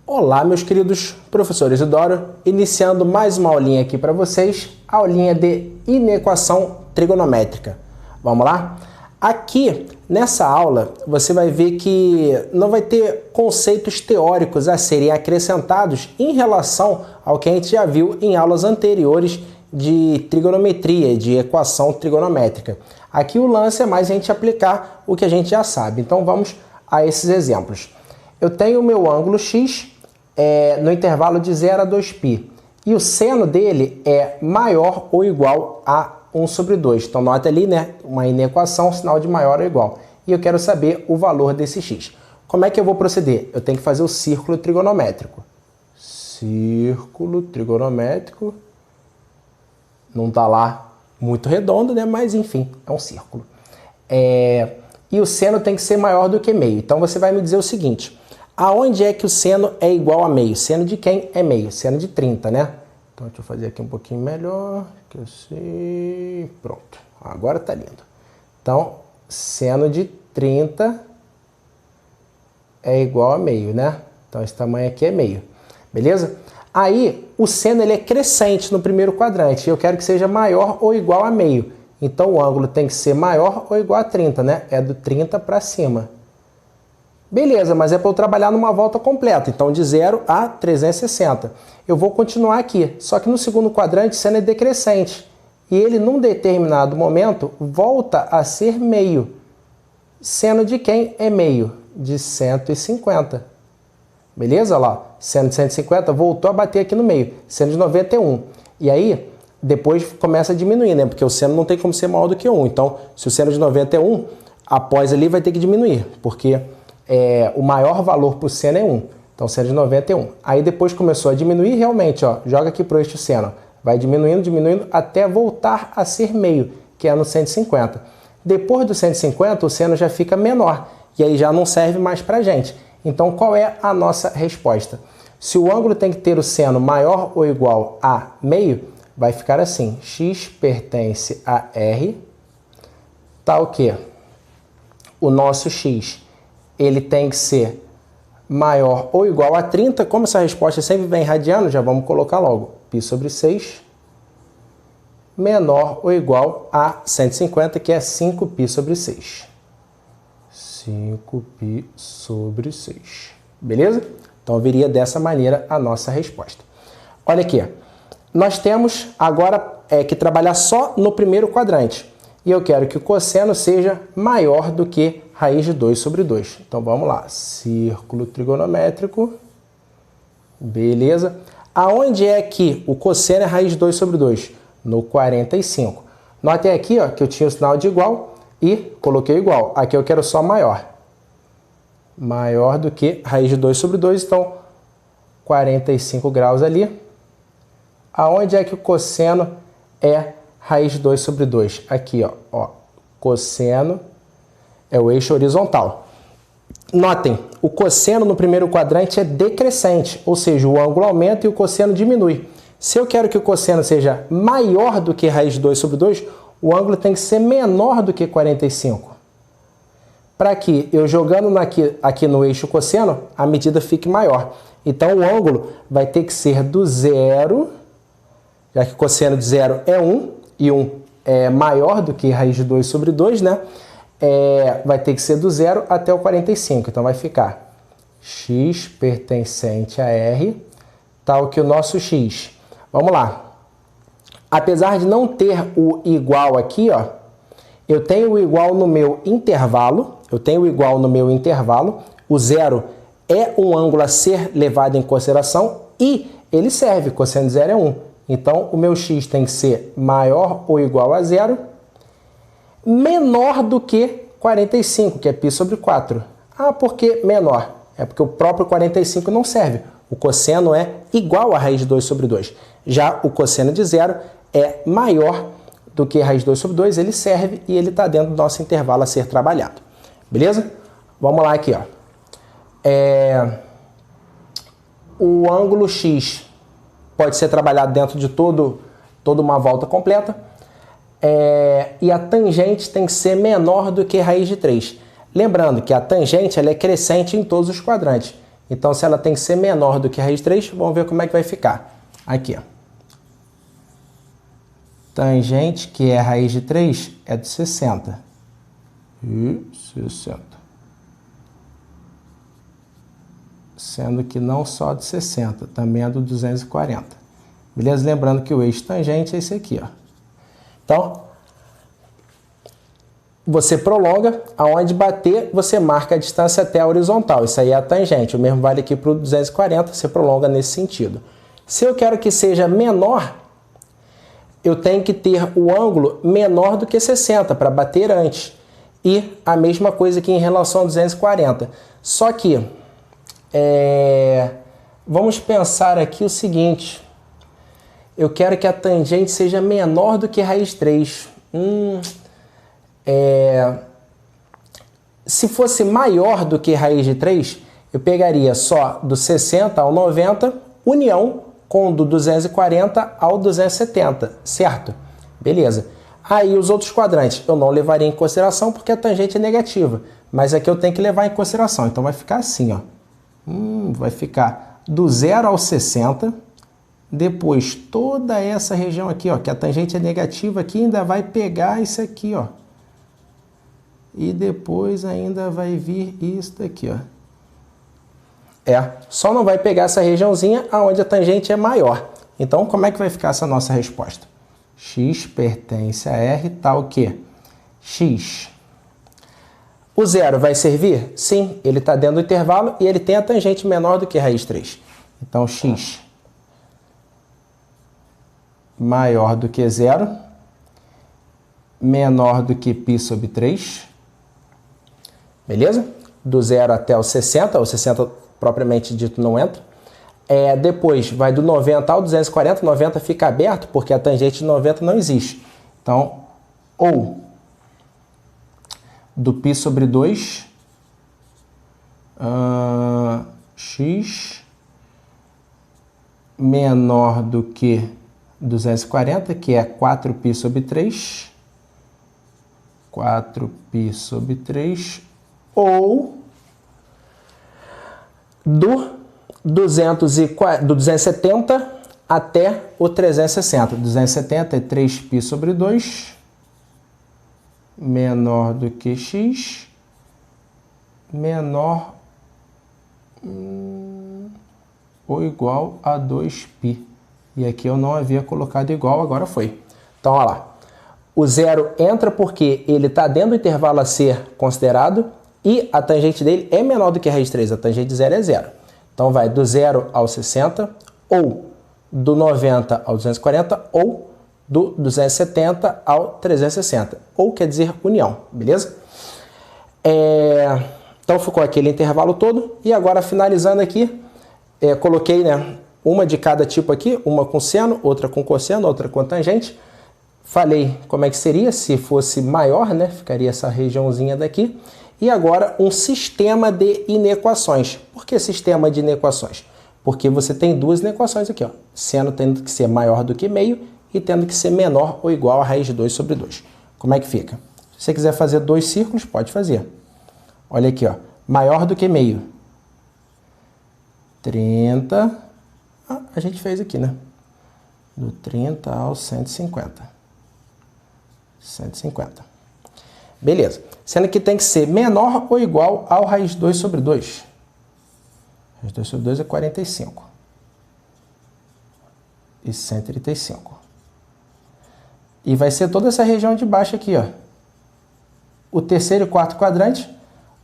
Olá, meus queridos professores Isidoro, iniciando mais uma aulinha aqui para vocês, a aulinha de inequação trigonométrica. Vamos lá? Aqui, nessa aula, você vai ver que não vai ter conceitos teóricos a serem acrescentados em relação ao que a gente já viu em aulas anteriores de trigonometria, de equação trigonométrica. Aqui o lance é mais a gente aplicar o que a gente já sabe. Então vamos a esses exemplos. Eu tenho o meu ângulo x no intervalo de 0 a 2π. E o seno dele é maior ou igual a 1 sobre 2. Então, nota ali, né? Uma inequação, sinal de maior ou igual. E eu quero saber o valor desse x. Como é que eu vou proceder? Eu tenho que fazer o círculo trigonométrico. Círculo trigonométrico. Não está lá muito redondo, né? Mas, enfim, é um círculo. E o seno tem que ser maior do que meio. Então, você vai me dizer o seguinte. Aonde é que o seno é igual a meio? Seno de quem é meio? Seno de 30, né? Então, deixa eu fazer aqui um pouquinho melhor, que eu sei... Pronto, agora tá lindo. Então, seno de 30 é igual a meio, né? Então, esse tamanho aqui é meio, beleza? Aí, o seno ele é crescente no primeiro quadrante, e eu quero que seja maior ou igual a meio. Então, o ângulo tem que ser maior ou igual a 30, né? É do 30 para cima. Beleza, mas é para eu trabalhar numa volta completa, então de 0 a 360. Eu vou continuar aqui, só que no segundo quadrante o seno é decrescente. E ele, num determinado momento, volta a ser meio. Seno de quem é meio? De 150. Beleza? Olha lá, seno de 150 voltou a bater aqui no meio. Seno de 91. E aí, depois começa a diminuir, né? Porque o seno não tem como ser maior do que 1. Então, se o seno de 91, após ali vai ter que diminuir, porque... o maior valor para o seno é 1, então seno de 91. Aí depois começou a diminuir realmente, ó, joga aqui para o eixo seno, vai diminuindo, diminuindo, até voltar a ser meio, que é no 150. Depois do 150, o seno já fica menor, e aí já não serve mais para a gente. Então qual é a nossa resposta? Se o ângulo tem que ter o seno maior ou igual a meio, vai ficar assim, x pertence a R, tá o quê? O nosso x ele tem que ser maior ou igual a 30. Como essa resposta sempre vem radiano, já vamos colocar logo. π sobre 6 menor ou igual a 150, que é 5π sobre 6. 5π sobre 6. Beleza? Então, viria dessa maneira a nossa resposta. Olha aqui. Nós temos agora que trabalhar só no primeiro quadrante. E eu quero que o cosseno seja maior do que raiz de 2 sobre 2. Então, vamos lá. Círculo trigonométrico. Beleza. Aonde é que o cosseno é raiz de 2 sobre 2? No 45. Notem aqui ó, que eu tinha o sinal de igual e coloquei igual. Aqui eu quero só maior. Maior do que raiz de 2 sobre 2. Então, 45 graus ali. Aonde é que o cosseno é raiz de 2 sobre 2? Aqui, ó. Cosseno é o eixo horizontal. Notem, o cosseno no primeiro quadrante é decrescente, ou seja, o ângulo aumenta e o cosseno diminui. Se eu quero que o cosseno seja maior do que raiz de 2 sobre 2, o ângulo tem que ser menor do que 45. Para que eu jogando aqui no eixo cosseno, a medida fique maior. Então, o ângulo vai ter que ser do zero, já que o cosseno de 0 é 1, e 1 é maior do que raiz de 2 sobre 2, né? Vai ter que ser do 0 até o 45. Então, vai ficar x pertencente a R, tal que o nosso x. Vamos lá. Apesar de não ter o igual aqui, ó, eu tenho o igual no meu intervalo. O 0 é um ângulo a ser levado em consideração e ele serve. Cosseno de 0 é 1. Então, o meu x tem que ser maior ou igual a 0, menor do que 45, que é π sobre 4. Ah, por que menor? É porque o próprio 45 não serve. O cosseno é igual a raiz de 2 sobre 2. Já o cosseno de 0 é maior do que raiz de 2 sobre 2, ele serve e ele está dentro do nosso intervalo a ser trabalhado. Beleza? Vamos lá aqui, ó. O ângulo x pode ser trabalhado dentro de toda uma volta completa. E a tangente tem que ser menor do que raiz de 3. Lembrando que a tangente ela é crescente em todos os quadrantes. Então, se ela tem que ser menor do que a raiz de 3, vamos ver como é que vai ficar. Aqui, ó. Tangente, que é a raiz de 3, é de 60. E 60. Sendo que não só de 60, também é do 240. Beleza? Lembrando que o eixo tangente é esse aqui, ó. Então, você prolonga, aonde bater, você marca a distância até a horizontal. Isso aí é a tangente. O mesmo vale aqui para o 240, você prolonga nesse sentido. Se eu quero que seja menor, eu tenho que ter o ângulo menor do que 60 para bater antes. E a mesma coisa aqui em relação a 240. Só que, vamos pensar aqui o seguinte. Eu quero que a tangente seja menor do que raiz 3. Se fosse maior do que raiz de 3, eu pegaria só do 60 ao 90, união com do 240 ao 270, certo? Beleza. Aí os outros quadrantes eu não levaria em consideração porque a tangente é negativa, mas aqui eu tenho que levar em consideração. Então vai ficar assim, ó. Vai ficar do 0 ao 60, depois toda essa região aqui, ó, que a tangente é negativa aqui, ainda vai pegar isso aqui, ó. E depois ainda vai vir isso daqui, ó. Só não vai pegar essa regiãozinha onde a tangente é maior. Então, como é que vai ficar essa nossa resposta? X pertence a R, tá o quê? X. O zero vai servir? Sim, ele está dentro do intervalo e ele tem a tangente menor do que raiz 3. Então, X maior do que zero, menor do que π sobre 3. Beleza? Do 0 até o 60 propriamente dito não entra. Depois vai do 90 ao 240, 90 fica aberto porque a tangente de 90 não existe. Então, ou do π sobre 2, x menor do que 240, que é 4π sobre 3, 4π sobre 3, ou do 270 até o 360. 270 é 3π sobre 2, menor do que x, menor ou igual a 2π. E aqui eu não havia colocado igual, agora foi. Então, olha lá. O zero entra porque ele está dentro do intervalo a ser considerado e a tangente dele é menor do que a raiz 3. A tangente de zero é zero. Então, vai do 0 ao 60, ou do 90 ao 240, ou do 270 ao 360. Ou quer dizer união, beleza? Então, ficou aquele intervalo todo. E agora, finalizando aqui, coloquei, né, uma de cada tipo aqui, uma com seno, outra com cosseno, outra com tangente. Falei como é que seria se fosse maior, né? Ficaria essa regiãozinha daqui. E agora um sistema de inequações. Por que sistema de inequações? Porque você tem duas inequações aqui, ó. Seno tendo que ser maior do que meio e tendo que ser menor ou igual a raiz de 2 sobre 2. Como é que fica? Se você quiser fazer dois círculos, pode fazer. Olha aqui, ó. Maior do que meio. 30. A gente fez aqui, né? Do 30 ao 150. 150. Beleza. Sendo que tem que ser menor ou igual ao raiz de 2 sobre 2. Raiz de 2 sobre 2 é 45. E 135. E vai ser toda essa região de baixo aqui, ó. O terceiro e quarto quadrante,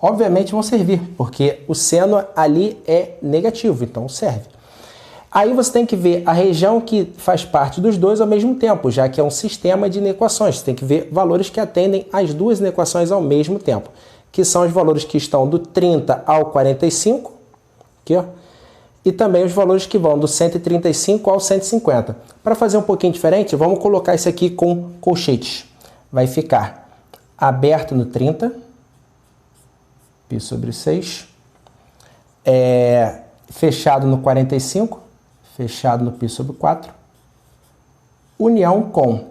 obviamente, vão servir, porque o seno ali é negativo, então serve. Aí você tem que ver a região que faz parte dos dois ao mesmo tempo, já que é um sistema de inequações. Você tem que ver valores que atendem às duas inequações ao mesmo tempo, que são os valores que estão do 30 ao 45, aqui, ó, e também os valores que vão do 135 ao 150. Para fazer um pouquinho diferente, vamos colocar isso aqui com colchetes. Vai ficar aberto no 30, π sobre 6, fechado no 45, fechado no π sobre 4, união com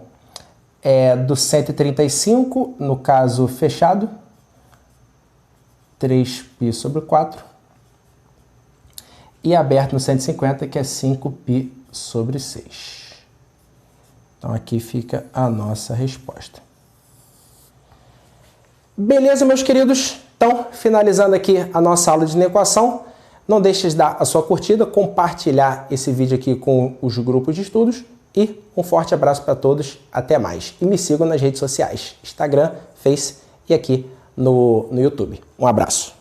do 135, no caso fechado, 3π sobre 4, e aberto no 150, que é 5π sobre 6. Então aqui fica a nossa resposta. Beleza, meus queridos? Então, finalizando aqui a nossa aula de inequação, não deixe de dar a sua curtida, compartilhar esse vídeo aqui com os grupos de estudos e um forte abraço para todos, até mais. E me sigam nas redes sociais, Instagram, Face e aqui no YouTube. Um abraço.